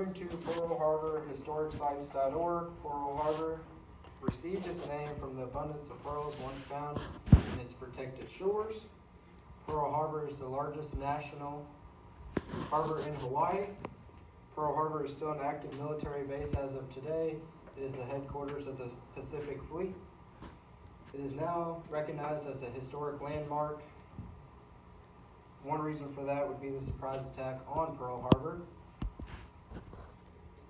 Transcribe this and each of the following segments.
According to Pearl Harbor HistoricSites.org, Pearl Harbor received its name from the abundance of pearls once found in its protected shores. Pearl Harbor is the largest national harbor in Hawaii. Pearl Harbor is still an active military base as of today. It is the headquarters of the Pacific Fleet. It is now recognized as a historic landmark. One reason for that would be the surprise attack on Pearl Harbor.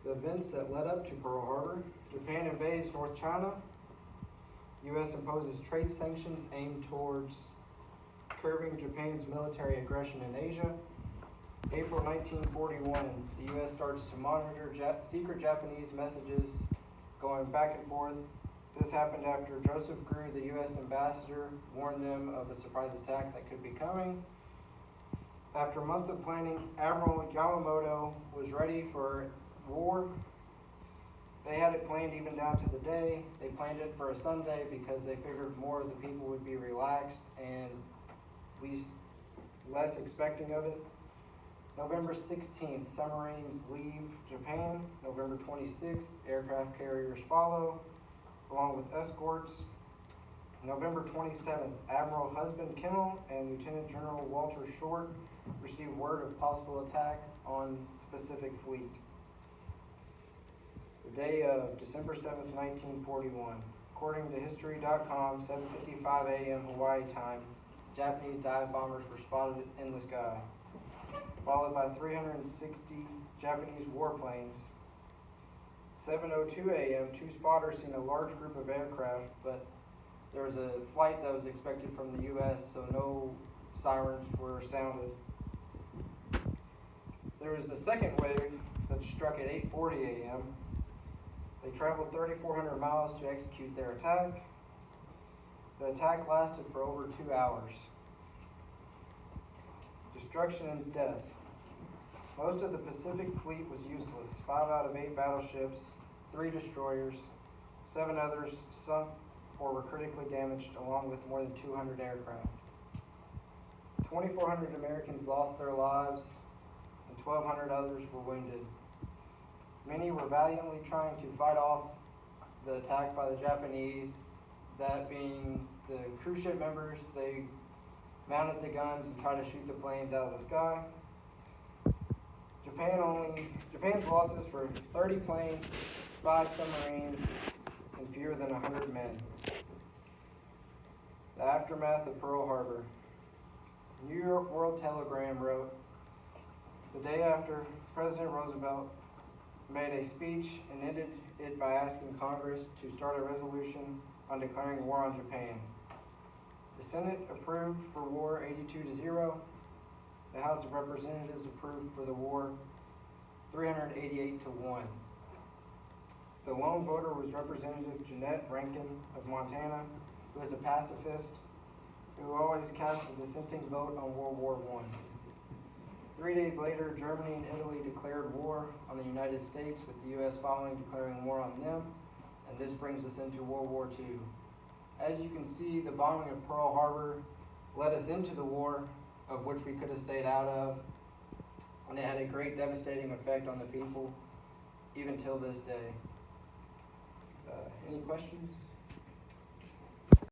The events that led up to Pearl Harbor: Japan invades North China. U.S. imposes trade sanctions aimed towards curbing Japan's military aggression in Asia. April 1941, the U.S. starts to monitor secret Japanese messages going back and forth. This happened after Joseph Grew, the U.S. ambassador, warned them of a surprise attack that could be coming. After months of planning, Admiral Yamamoto was ready for war. They had it planned even down to the day. They planned it for a Sunday because they figured more of the people would be relaxed and at least less expecting of it. November 16th, submarines leave Japan. November 26th, aircraft carriers follow, along with escorts. November 27th, Admiral Husband Kimmel and Lieutenant General Walter Short received word of possible attack on the Pacific Fleet. The day of December 7th, 1941. According to History.com, 7:55 a.m. Hawaii time, Japanese dive bombers were spotted in the sky, followed by 360 Japanese warplanes. 7:02 a.m., two spotters seen a large group of aircraft, but there was a flight that was expected from the U.S., so no sirens were sounded. There was a second wave that struck at 8:40 a.m. They traveled 3,400 miles to execute their attack. The attack lasted for over 2 hours. Destruction and death. Most of the Pacific Fleet was useless. 5 out of 8 battleships, 3 destroyers, 7 others sunk or were critically damaged, along with more than 200 aircraft. 2,400 Americans lost their lives, and 1,200 others were wounded. Many were valiantly trying to fight off the attack by the Japanese, that being the cruise ship members. They mounted the guns and tried to shoot the planes out of the sky. Japan's losses were 30 planes, 5 submarines, and fewer than 100 men. The aftermath of Pearl Harbor. New York World Telegram wrote, the day after, President Roosevelt made a speech and ended it by asking Congress to start a resolution on declaring war on Japan. The Senate approved for war 82-0. The House of Representatives approved for the war 388-1. The lone voter was Representative Jeanette Rankin of Montana, who is a pacifist who always cast a dissenting vote on World War I. 3 days later, Germany and Italy declared war on the United States, with the U.S. following declaring war on them, and this brings us into World War II. As you can see, the bombing of Pearl Harbor led us into the war, of which we could have stayed out of, and it had a great devastating effect on the people, even till this day. Any questions?